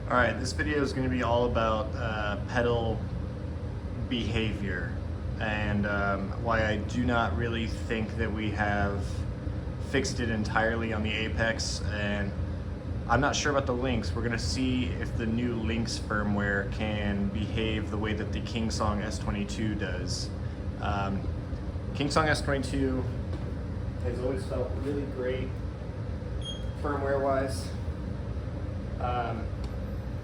Alright, this video is going to be all about pedal behavior and why I do not really think that we have fixed it entirely on the Apex, and I'm not sure about the links. We're going to see if the new links firmware can behave the way that the Kingsong S22 does. Kingsong S22 has always felt really great firmware wise.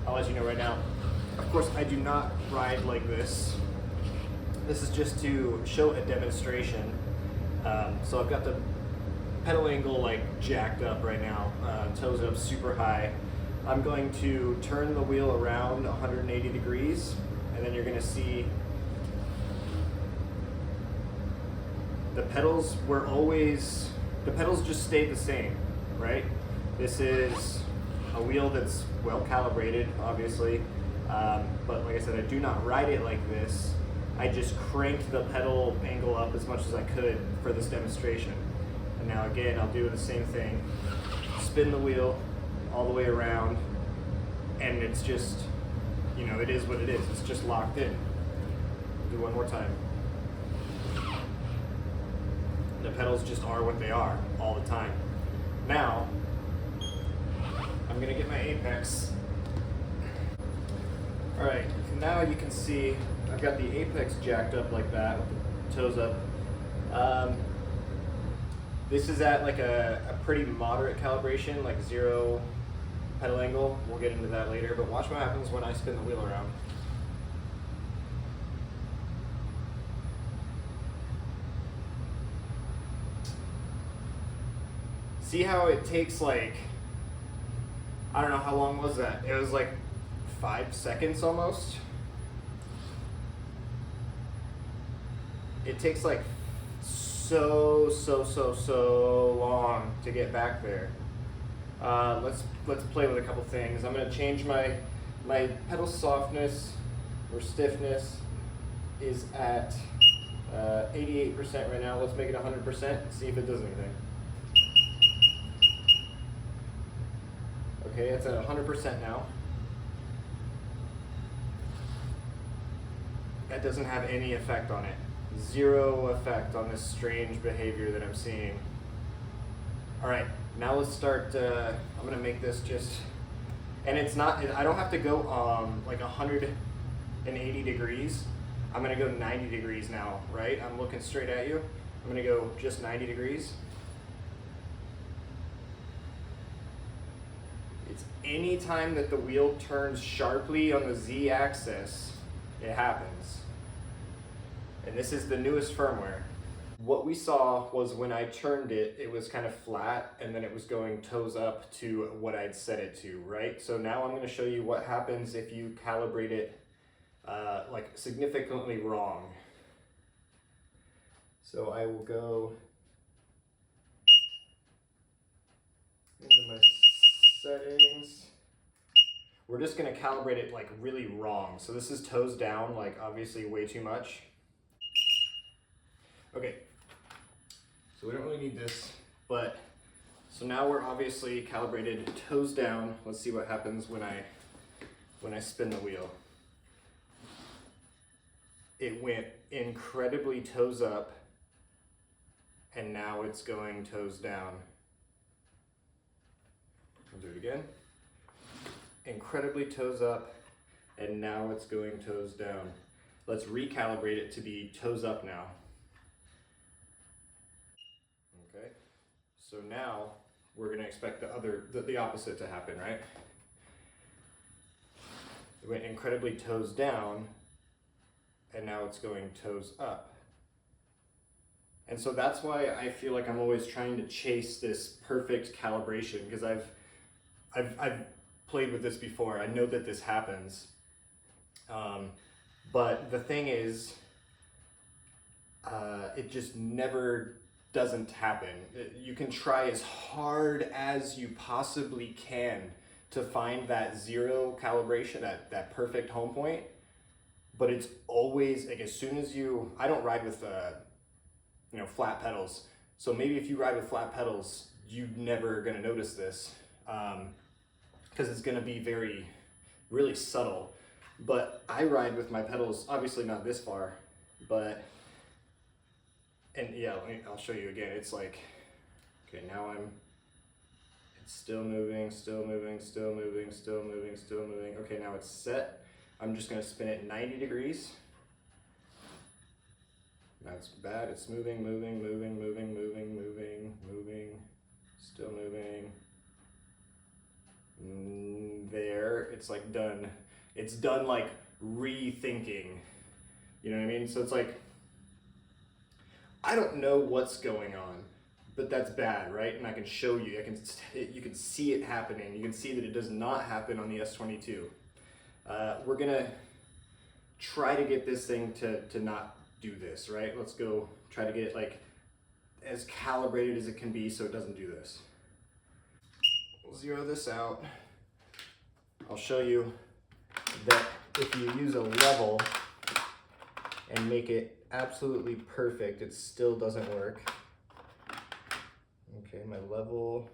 I'll let you know right now. Of course, I do not ride like this. This is just to show a demonstration. So I've got the pedal angle like jacked up right now, toes up super high. I'm going to turn the wheel around 180 degrees, and then you're going to see the pedals just stayed the same, right? This is a wheel that's well calibrated, obviously, but like I said, I do not ride it like this. I just cranked the pedal angle up as much as I could for this demonstration. And now again, I'll do the same thing. Spin the wheel all the way around, and it's just, you know, it is what it is. It's just locked in. Do one more time. The pedals just are what they are all the time. Now, I'm gonna get my Apex. All right, now you can see I've got the Apex jacked up like that, with the toes up. This is at like a pretty moderate calibration, like 0 pedal angle. We'll get into that later, but watch what happens when I spin the wheel around. See how it takes like, I don't know, how long was that? It was like 5 seconds almost. It takes like so long to get back there. Let's play with a couple things. I'm gonna change my pedal softness or stiffness is at 88% right now. Let's make it 100%, see if it does anything. Okay, it's at 100% now. That doesn't have any effect on it. 0 effect on this strange behavior that I'm seeing. All right, now let's start. I'm gonna make this just, and it's not, I don't have to go like 180 degrees. I'm gonna go 90 degrees now, right? I'm looking straight at you. I'm gonna go just 90 degrees. Any time that the wheel turns sharply on the Z axis, it happens. And this is the newest firmware. What we saw was when I turned it, it was kind of flat, and then it was going toes up to what I'd set it to, right? So now I'm gonna show you what happens if you calibrate it like significantly wrong. So I will go into my settings. We're just gonna calibrate it like really wrong. So this is toes down, like obviously way too much. Okay, so we don't really need this, but so now we're obviously calibrated toes down. Let's see what happens when I spin the wheel. It went incredibly toes up, and now it's going toes down. I'll do it again. Incredibly toes up, and now it's going toes down. Let's recalibrate it to be toes up now. Okay, so now we're gonna expect the opposite to happen, right? It went incredibly toes down, and now it's going toes up. And so that's why I feel like I'm always trying to chase this perfect calibration, because I've played with this before. I know that this happens. But the thing is, it just never doesn't happen. You can try as hard as you possibly can to find that 0 calibration, that perfect home point, but it's always, like, as soon as I don't ride with you know, flat pedals. So maybe if you ride with flat pedals, you're never gonna notice this, because it's gonna be very really subtle. But I ride with my pedals, obviously not this far, but, and yeah, I'll show you again. It's like, okay, now it's still moving, still moving, still moving, still moving, still moving. Okay, now it's set. I'm just gonna spin it 90 degrees. That's bad. It's moving, moving, moving, moving, moving, moving, moving, still moving. There, it's like done. It's done like rethinking. You know what I mean? So it's like, I don't know what's going on, but that's bad, right? And I can show you. You can see it happening. You can see that it does not happen on the S22. We're gonna try to get this thing to not do this, right? Let's go try to get it like as calibrated as it can be so it doesn't do this. We'll zero this out. I'll show you that if you use a level and make it absolutely perfect, it still doesn't work. Okay, my level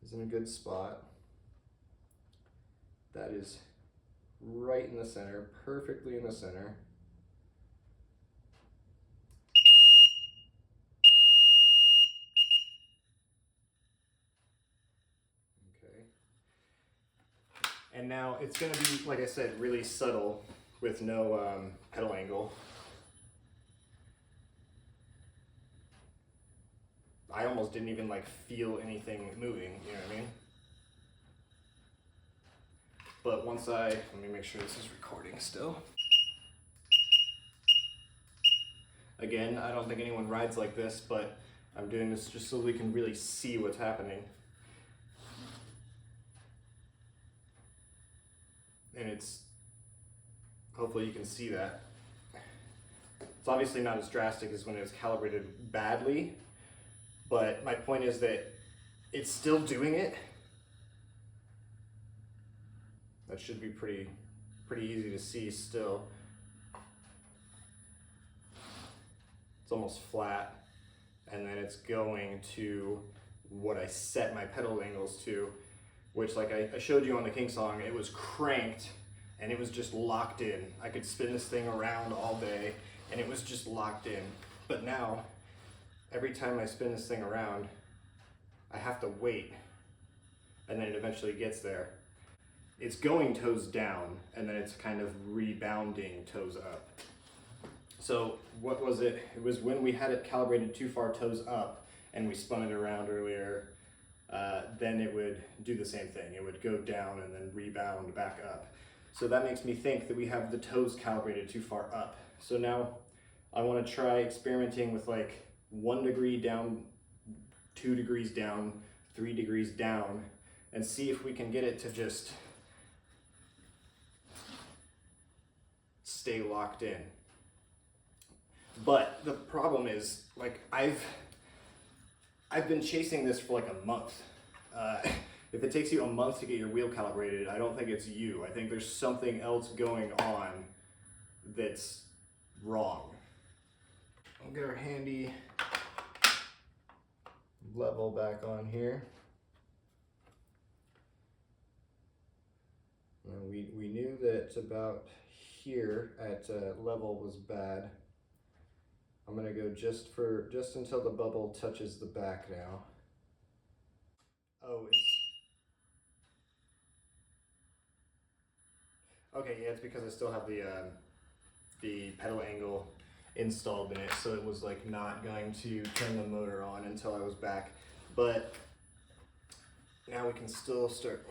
is in a good spot. That is right in the center, perfectly in the center. Okay. And now it's gonna be, like I said, really subtle with no pedal angle. I almost didn't even like feel anything moving, you know what I mean? But once let me make sure this is recording still. Again, I don't think anyone rides like this, but I'm doing this just so we can really see what's happening. And hopefully you can see that. It's obviously not as drastic as when it was calibrated badly, but my point is that it's still doing it. That should be pretty easy to see still. It's almost flat, and then it's going to what I set my pedal angles to, which, like I showed you on the King song, it was cranked and it was just locked in. I could spin this thing around all day and it was just locked in. But now, every time I spin this thing around, I have to wait, and then it eventually gets there. It's going toes down, and then it's kind of rebounding toes up. So what was it? It was when we had it calibrated too far toes up and we spun it around earlier, then it would do the same thing. It would go down and then rebound back up. So that makes me think that we have the toes calibrated too far up. So now I want to try experimenting with like 1 degree down, 2 degrees down, 3 degrees down, and see if we can get it to just stay locked in. But the problem is, like, I've been chasing this for like a month. If it takes you a month to get your wheel calibrated, I don't think it's you. I think there's something else going on that's wrong. We'll get our handy level back on here. And we knew that about here at level was bad. I'm gonna go just until the bubble touches the back now. Oh, okay, yeah, it's because I still have the pedal angle installed in it, so it was like not going to turn the motor on until I was back. But now we can start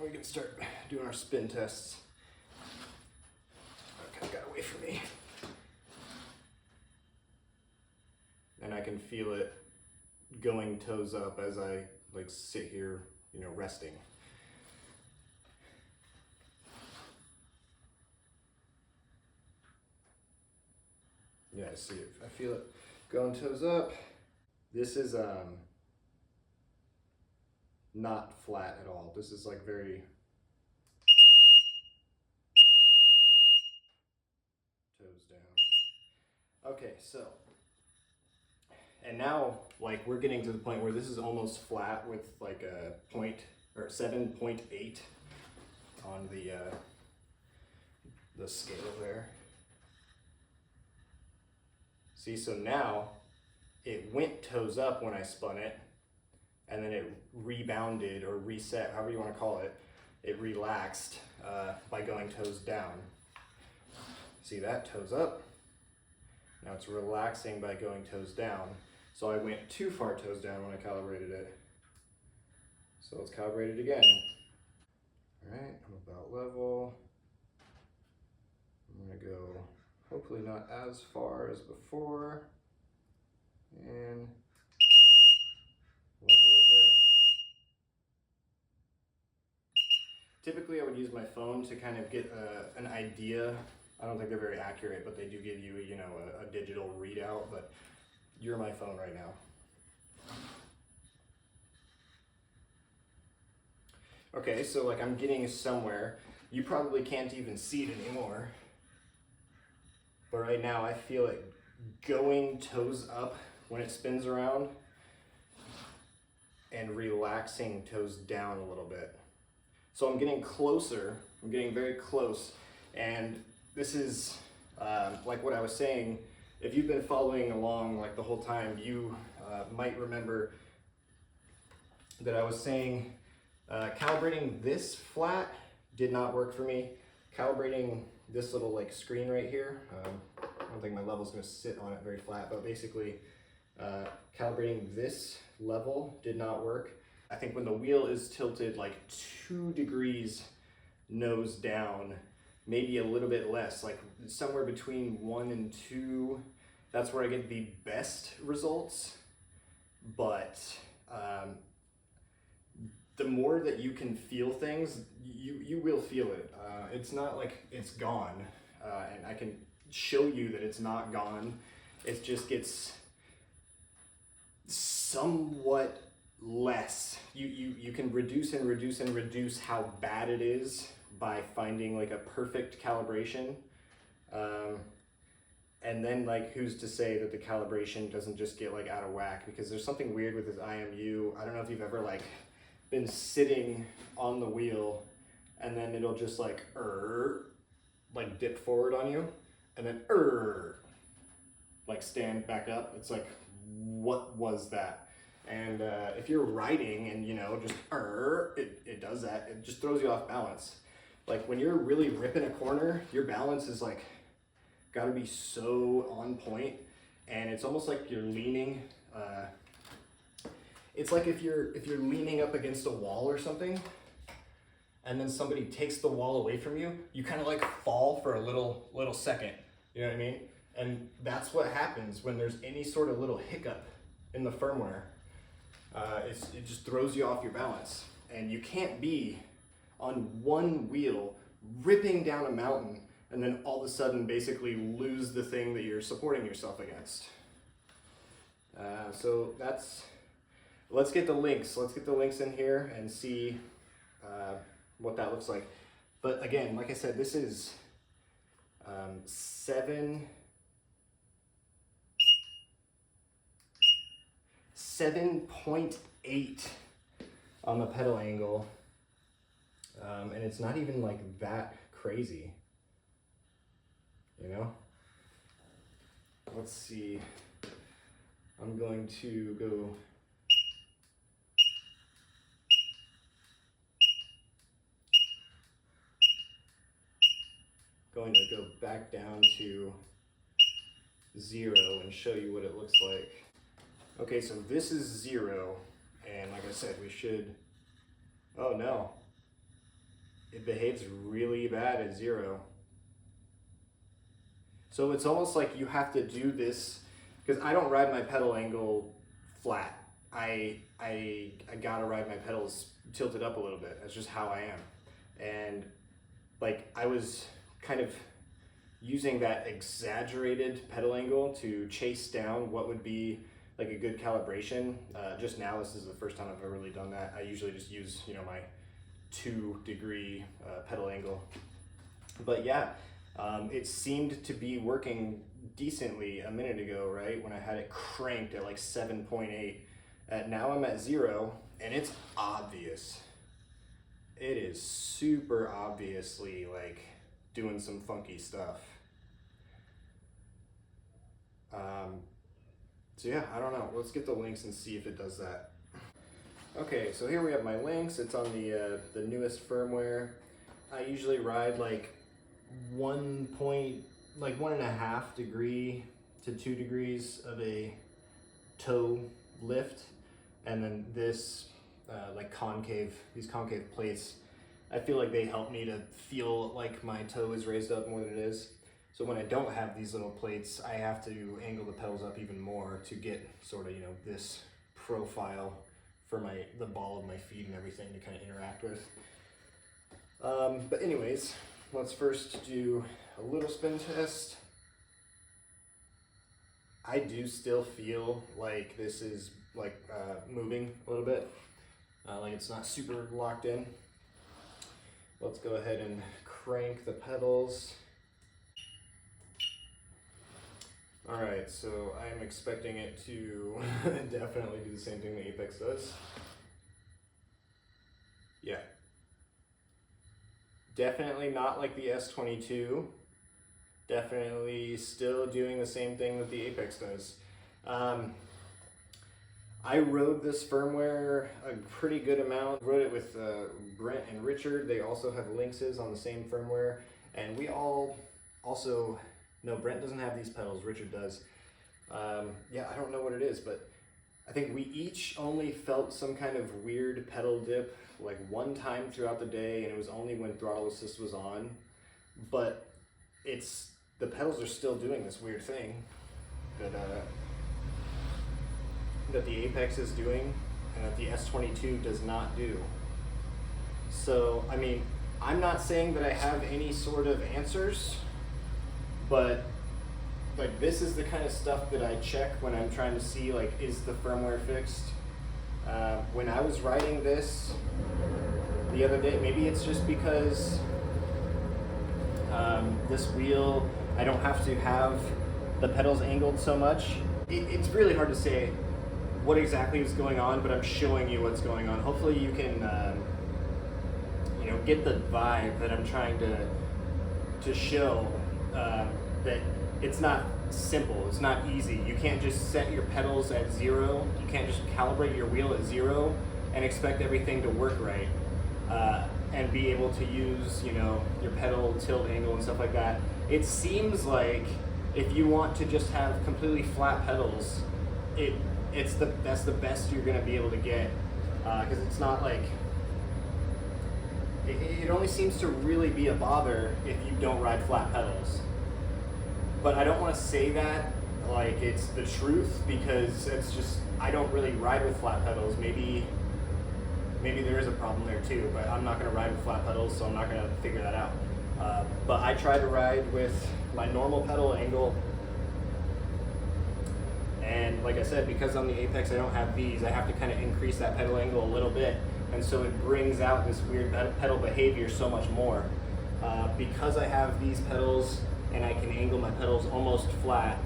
doing our spin tests. Okay, got away from me. And I can feel it going toes up as I like sit here, you know, resting. Yeah, I see it. I feel it going toes up. This is not flat at all. This is like very toes down. Okay, so, and now like we're getting to the point where this is almost flat with like a 7.8 on the the scale there. See, so now it went toes up when I spun it, and then it rebounded or reset, however you want to call it. It relaxed by going toes down. See that? Toes up. Now it's relaxing by going toes down. So I went too far toes down when I calibrated it. So let's calibrate it again. All right, I'm about level. I'm gonna go hopefully not as far as before, and level it there. Typically I would use my phone to kind of get an idea. I don't think they're very accurate, but they do give you, you know, a digital readout, but you're my phone right now. Okay, so like I'm getting somewhere. You probably can't even see it anymore. But right now I feel it going toes up when it spins around and relaxing toes down a little bit. So I'm getting closer, I'm getting very close. And this is like what I was saying, if you've been following along like the whole time, you might remember that I was saying calibrating this flat did not work for me. Calibrating this little like screen right here, I don't think my level's gonna sit on it very flat, but basically calibrating this level did not work. I think when the wheel is tilted like 2 degrees nose down, maybe a little bit less, like somewhere between 1 and 2, that's where I get the best results. But the more that you can feel things, you will feel it. It's not like it's gone, and I can show you that it's not gone. It just gets somewhat less. You can reduce and reduce and reduce how bad it is by finding like a perfect calibration. And then like who's to say that the calibration doesn't just get like out of whack, because there's something weird with this IMU. I don't know if you've ever like been sitting on the wheel and then it'll just like dip forward on you and then like stand back up. It's like, what was that? And if you're riding and you know just it does that, it just throws you off balance. Like when you're really ripping a corner, your balance is like got to be so on point, and it's almost like you're leaning. It's like if you're leaning up against a wall or something, and then somebody takes the wall away from you, you kind of like fall for a little second. You know what I mean? And that's what happens when there's any sort of little hiccup in the firmware. It just throws you off your balance, and you can't be on one wheel ripping down a mountain and then all of a sudden basically lose the thing that you're supporting yourself against. So let's get the links. Let's get the links in here and see what that looks like. But again, like I said, this is 7.8 on the pedal angle, and it's not even like that crazy, you know? Let's see, I'm going to go back down to 0 and show you what it looks like. Okay, so this is 0, and like I said, we should, oh no, it behaves really bad at 0. So it's almost like you have to do this, because I don't ride my pedal angle flat. I gotta ride my pedals tilted up a little bit. That's just how I am. And like I was kind of using that exaggerated pedal angle to chase down what would be like a good calibration. Just now, this is the first time I've ever really done that. I usually just use, you know, my 2 degree pedal angle. But yeah, it seemed to be working decently a minute ago, right? When I had it cranked at like 7.8. Now I'm at 0, and it's obvious. It is super obviously like doing some funky stuff. So yeah, I don't know. Let's get the links and see if it does that. Okay, so here we have my links. It's on the newest firmware. I usually ride like 1.5 degree to 2 degrees of a toe lift, and then this like these concave plates. I feel like they help me to feel like my toe is raised up more than it is. So when I don't have these little plates, I have to angle the pedals up even more to get sort of, you know, this profile for the ball of my feet and everything to kind of interact with. But anyways, let's first do a little spin test. I do still feel like this is like moving a little bit, like it's not super locked in. Let's go ahead and crank the pedals. All right, so I'm expecting it to definitely do the same thing the Apex does. Yeah. Definitely not like the S22. Definitely still doing the same thing that the Apex does. I rode this firmware a pretty good amount. Rode it with Brent and Richard. They also have Lynxes on the same firmware. And we all also, no, Brent doesn't have these pedals, Richard does. Yeah, I don't know what it is, but I think we each only felt some kind of weird pedal dip like one time throughout the day, and it was only when throttle assist was on. But the pedals are still doing this weird thing that the Apex is doing and that the S22 does not do. So, I mean, I'm not saying that I have any sort of answers, but like this is the kind of stuff that I check when I'm trying to see like, is the firmware fixed? When I was writing this the other day, maybe it's just because this wheel, I don't have to have the pedals angled so much. It's really hard to say what exactly is going on, but I'm showing you what's going on. Hopefully you can you know, get the vibe that I'm trying to show, that it's not simple, it's not easy. You can't just set your pedals at 0. You can't just calibrate your wheel at 0 and expect everything to work right, and be able to use, you know, your pedal tilt angle and stuff like that. It seems like if you want to just have completely flat pedals, that's the best you're gonna be able to get, because it's not like, it only seems to really be a bother if you don't ride flat pedals. But I don't want to say that like it's the truth, because it's just, I don't really ride with flat pedals. Maybe there is a problem there too, but I'm not going to ride with flat pedals, so I'm not going to figure that out. But I try to ride with my normal pedal angle. And like I said, because on the Apex I don't have these, I have to kind of increase that pedal angle a little bit. And so it brings out this weird pedal behavior so much more. Because I have these pedals and I can angle my pedals almost flat,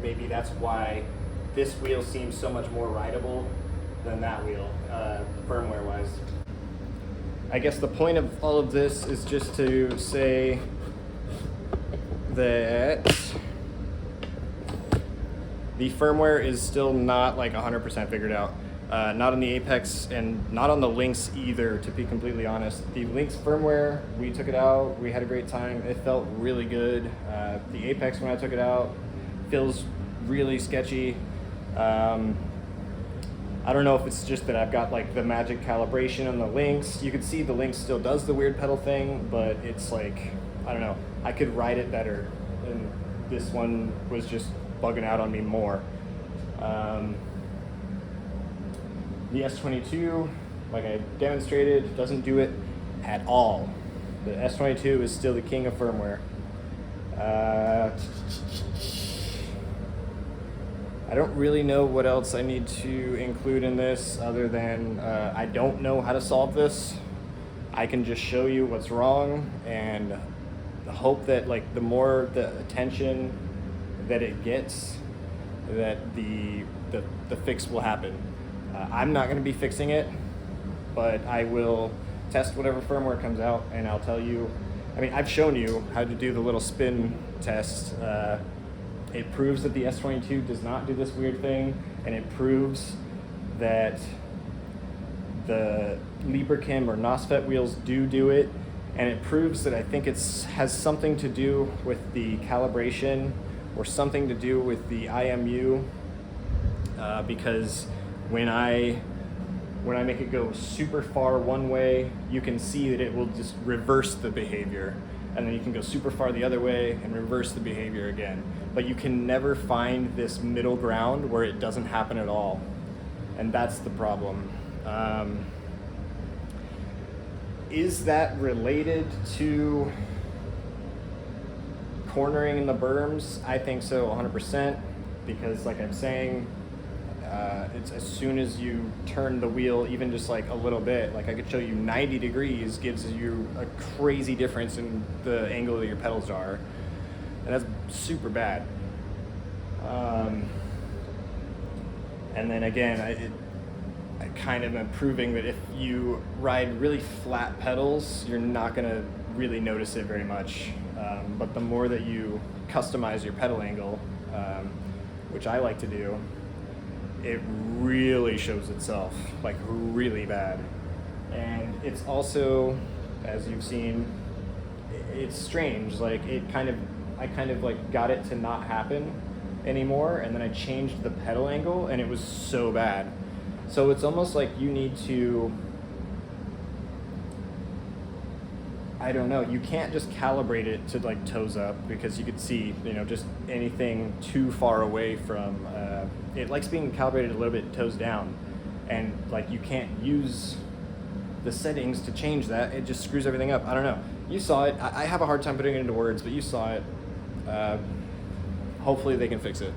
maybe that's why this wheel seems so much more rideable than that wheel, firmware wise. I guess the point of all of this is just to say that the firmware is still not like 100% figured out. Not on the Apex and not on the Lynx either, to be completely honest. The Lynx firmware, we took it out, we had a great time, it felt really good. The Apex, when I took it out, feels really sketchy. I don't know if it's just that I've got like the magic calibration on the Lynx. You can see the Lynx still does the weird pedal thing, but it's like, I don't know, I could ride it better, and this one was just bugging out on me more. The S22, like I demonstrated, doesn't do it at all. The S22 is still the king of firmware. I don't really know what else I need to include in this other than I don't know how to solve this. I can just show you what's wrong and hope that like the more the attention that it gets, that the fix will happen. I'm not going to be fixing it, but I will test whatever firmware comes out and I'll tell you I mean, I've shown you how to do the little spin test. It proves that the S22 does not do this weird thing, and it proves that the Leaperkim or Nosfet wheels do it, and it proves that I think it has something to do with the calibration or something to do with the IMU, because when I make it go super far one way, you can see that it will just reverse the behavior, and then you can go super far the other way and reverse the behavior again. But you can never find this middle ground where it doesn't happen at all, and that's the problem. Is that related to cornering in the berms? I think so, 100%, because like I'm saying, it's as soon as you turn the wheel even just like a little bit, like I could show you 90 degrees gives you a crazy difference in the angle that your pedals are, and that's super bad. And then again, I kind of am proving that if you ride really flat pedals, you're not going to really notice it very much. But the more that you customize your pedal angle, which I like to do, it really shows itself, like really bad. And it's also, as you've seen, it's strange. Like I kind of like got it to not happen anymore, and then I changed the pedal angle, and it was so bad. So it's almost like you need to, I don't know, you can't just calibrate it to like toes up, because you could see, you know, just anything too far away from, it likes being calibrated a little bit toes down, and like you can't use the settings to change that. It just screws everything up. I don't know. You saw it. I have a hard time putting it into words, but you saw it. Hopefully they can fix it.